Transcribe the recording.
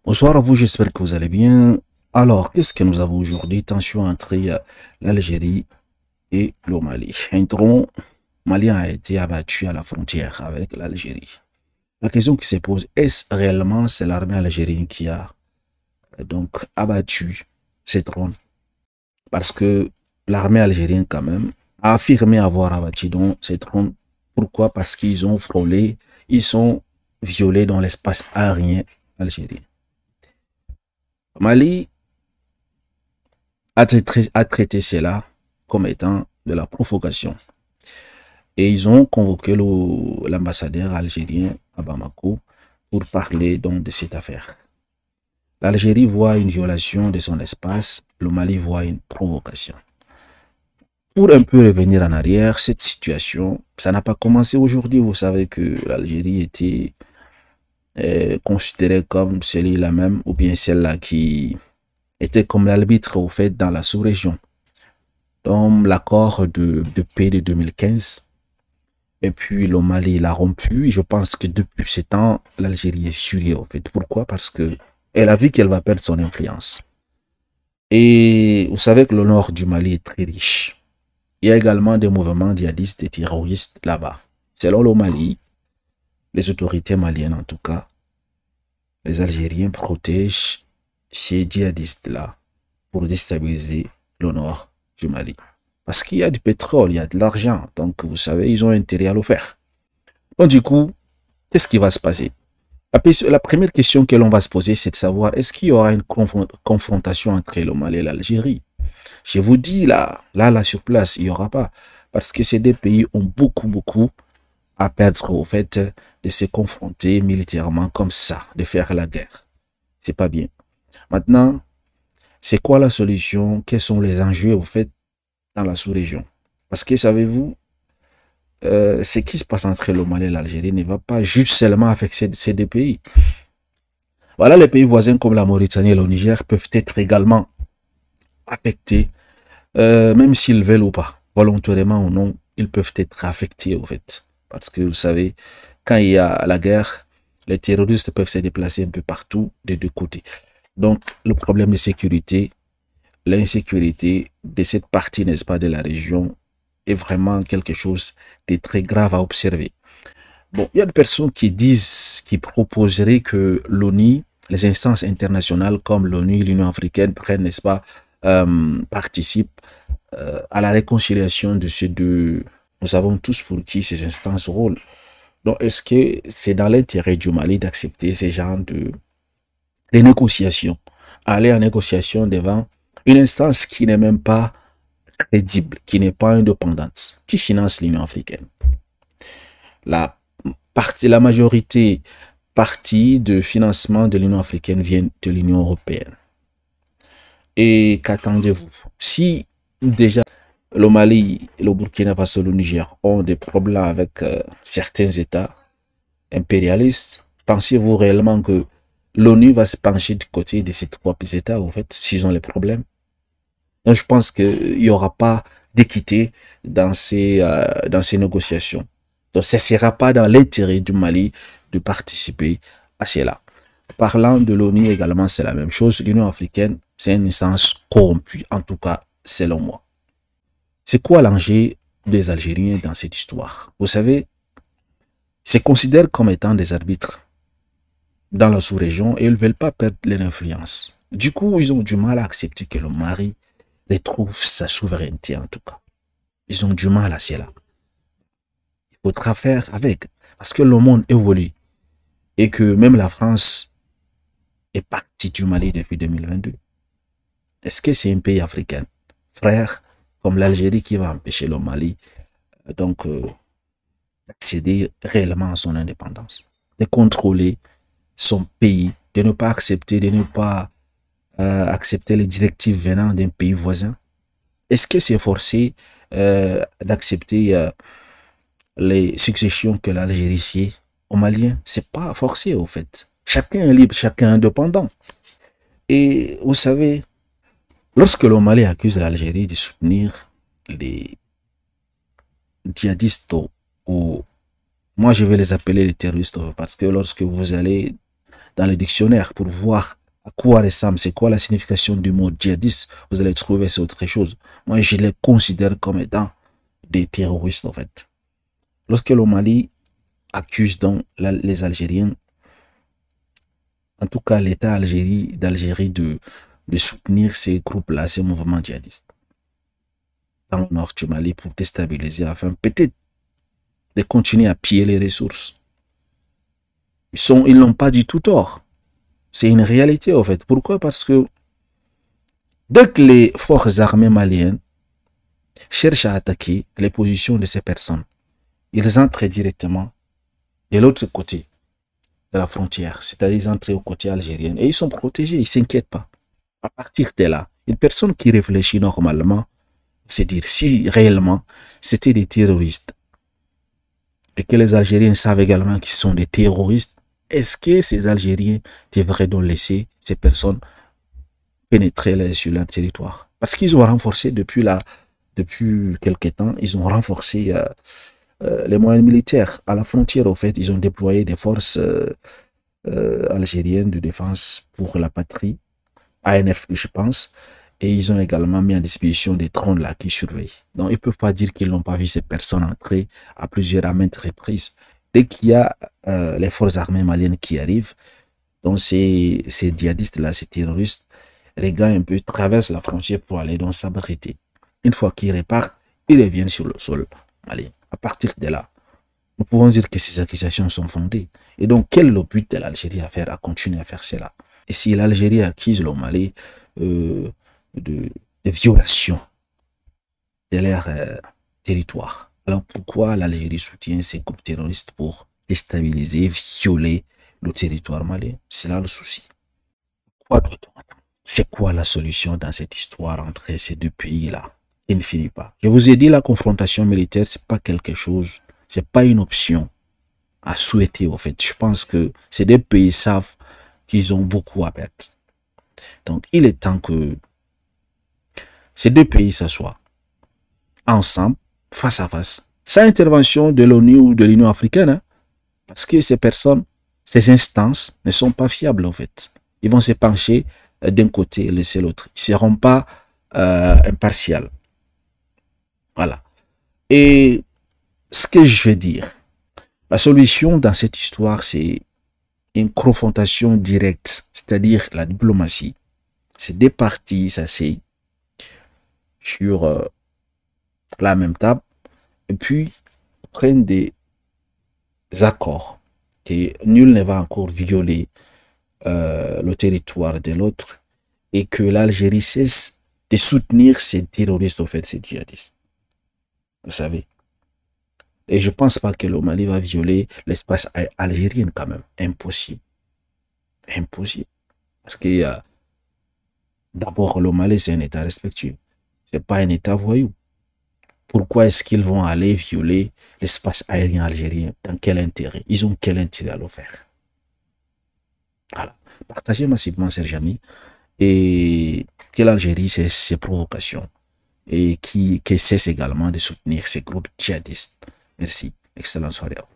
Bonsoir à vous, j'espère que vous allez bien. Alors, qu'est-ce que nous avons aujourd'hui? Tension entre l'Algérie et le Mali. Un tronc malien a été abattu à la frontière avec l'Algérie. La question qui se pose, est-ce réellement c'est l'armée algérienne qui a donc abattu ces drones? Parce que l'armée algérienne quand même a affirmé avoir abattu donc ces drones. Pourquoi? Parce qu'ils ont frôlé, ils sont violés dans l'espace aérien algérien. Mali a traité cela comme étant de la provocation. Et ils ont convoqué l'ambassadeur algérien à Bamako pour parler donc de cette affaire. L'Algérie voit une violation de son espace, le Mali voit une provocation. Pour un peu revenir en arrière, cette situation, ça n'a pas commencé aujourd'hui. Vous savez que l'Algérie était considérée comme celle-là même, ou bien celle-là qui était comme l'arbitre au fait dans la sous-région. Dans l'accord de paix de 2015, et puis le Mali l'a rompu. Je pense que depuis ce temps, l'Algérie est furieux au fait. Pourquoi? Parce que elle a vu qu'elle va perdre son influence. Et vous savez que le nord du Mali est très riche. Il y a également des mouvements djihadistes et terroristes là-bas. Selon le Mali, les autorités maliennes en tout cas, les Algériens protègent ces djihadistes-là pour déstabiliser le nord du Mali. Parce qu'il y a du pétrole, il y a de l'argent. Donc, vous savez, ils ont intérêt à le faire. Donc, du coup, qu'est-ce qui va se passer? La première question que l'on va se poser, c'est de savoir, est-ce qu'il y aura une confrontation entre le Mali et l'Algérie? Je vous dis, là, sur place, il n'y aura pas. Parce que ces deux pays ont beaucoup à perdre au fait de se confronter militairement comme ça, de faire la guerre. C'est pas bien. Maintenant, c'est quoi la solution? Quels sont les enjeux au fait dans la sous-région? Parce que savez-vous, ce qui se passe entre le Mali et l'Algérie ne va pas juste seulement affecter ces deux pays. Voilà, les pays voisins comme la Mauritanie et le Niger peuvent être également affectés, même s'ils veulent ou pas, volontairement ou non, ils peuvent être affectés au fait. Parce que vous savez, quand il y a la guerre, les terroristes peuvent se déplacer un peu partout des deux côtés. Donc, le problème de sécurité, l'insécurité de cette partie, n'est-ce pas, de la région est vraiment quelque chose de très grave à observer. Bon, il y a des personnes qui disent, qui proposeraient que l'ONU, les instances internationales comme l'ONU, l'Union africaine prennent, n'est-ce pas, participent à la réconciliation de ces deux. Nous savons tous pour qui ces instances roulent. Donc, est-ce que c'est dans l'intérêt du Mali d'accepter ces genres de négociations, aller en négociation devant une instance qui n'est même pas crédible, qui n'est pas indépendante, qui finance l'Union africaine? La majorité partie de financement de l'Union africaine vient de l'Union européenne. Et qu'attendez-vous? Si déjà le Mali, le Burkina Faso, le Niger ont des problèmes avec certains États impérialistes, pensez-vous réellement que l'ONU va se pencher du côté de ces trois États, en fait, s'ils ont les problèmes? Donc, je pense qu'il n'y aura pas d'équité dans ces négociations. Donc, ce ne sera pas dans l'intérêt du Mali de participer à cela. Parlant de l'ONU également, c'est la même chose. L'Union africaine, c'est une instance corrompue, en tout cas, selon moi. C'est quoi l'enjeu des Algériens dans cette histoire? Vous savez, ils se considèrent comme étant des arbitres dans la sous-région et ils ne veulent pas perdre leur influence. Du coup, ils ont du mal à accepter que le Mali retrouve sa souveraineté en tout cas. Ils ont du mal à cela. Il faudra faire avec. Parce que le monde évolue. Et que même la France est partie du Mali depuis 2022. Est-ce que c'est un pays africain, frère, comme l'Algérie, qui va empêcher le Mali donc d'accéder réellement à son indépendance, de contrôler son pays, de ne pas accepter, accepter les directives venant d'un pays voisin? Est-ce que c'est forcé d'accepter les successions que l'Algérie fait aux Maliens? C'est pas forcé au fait. Chacun est libre, chacun est indépendant. Et vous savez, lorsque le Mali accuse l'Algérie de soutenir les djihadistes, ou moi je vais les appeler les terroristes, parce que lorsque vous allez dans le dictionnaire pour voir à quoi ressemble, c'est quoi la signification du mot djihadiste, vous allez trouver c'est autre chose. Moi, je les considère comme étant des terroristes, en fait. Lorsque le Mali accuse donc les Algériens, en tout cas l'État d'Algérie de soutenir ces groupes-là, ces mouvements djihadistes, dans le nord du Mali pour déstabiliser, afin peut-être de continuer à piller les ressources. Ils n'ont pas du tout tort. C'est une réalité, en fait. Pourquoi? Parce que dès que les forces armées maliennes cherchent à attaquer les positions de ces personnes, ils entrent directement de l'autre côté de la frontière, c'est-à-dire ils entrent au côté algérien et ils sont protégés, ils ne s'inquiètent pas. À partir de là, une personne qui réfléchit normalement, c'est dire si réellement c'était des terroristes et que les Algériens savent également qu'ils sont des terroristes, est-ce que ces Algériens devraient donc laisser ces personnes pénétrer sur leur territoire? Parce qu'ils ont renforcé depuis quelques temps, ils ont renforcé les moyens militaires à la frontière. Au fait, ils ont déployé des forces algériennes de défense pour la patrie, ANF, je pense, et ils ont également mis à disposition des drones là qui surveillent. Donc, ils ne peuvent pas dire qu'ils n'ont pas vu ces personnes entrer à maintes reprises. Dès qu'il y a les forces armées maliennes qui arrivent, donc ces djihadistes-là, ces terroristes, regagnent un peu, traversent la frontière pour aller dans s'abriter. Une fois qu'ils repartent, ils reviennent sur le sol malien. À partir de là, nous pouvons dire que ces accusations sont fondées. Et donc, quel est le but de l'Algérie à continuer à faire cela? Et si l'Algérie accuse le Mali de violation de leur territoire, alors pourquoi l'Algérie soutient ces groupes terroristes pour déstabiliser, violer le territoire malien? C'est là le souci. C'est quoi la solution dans cette histoire entre ces deux pays-là? Il ne finit pas. Je vous ai dit, la confrontation militaire, c'est pas quelque chose, c'est pas une option à souhaiter, en fait. Je pense que ces deux pays savent qu'ils ont beaucoup à perdre. Donc, il est temps que ces deux pays s'assoient ensemble, face à face, sans intervention de l'ONU ou de l'Union africaine, hein, parce que ces personnes, ces instances ne sont pas fiables, en fait. Ils vont se pencher d'un côté et laisser l'autre. Ils ne seront pas impartials. Voilà. Et ce que je veux dire, la solution dans cette histoire, c'est une confrontation directe, c'est-à-dire la diplomatie. Ces deux parties s'asseyent sur la même table et puis prennent des accords que nul ne va encore violer le territoire de l'autre et que l'Algérie cesse de soutenir ces terroristes, au fait, ces djihadistes. Vous savez. Et je ne pense pas que le Mali va violer l'espace algérien quand même. Impossible. Impossible. Parce que d'abord, le Mali, c'est un État respectueux. Ce n'est pas un État voyou. Pourquoi est-ce qu'ils vont aller violer l'espace aérien algérien? Dans quel intérêt? Ils ont quel intérêt à le faire? Voilà. Partagez massivement, chers amis, et que l'Algérie cesse ses provocations et qui cesse également de soutenir ces groupes djihadistes. Merci. Excellente soirée à vous.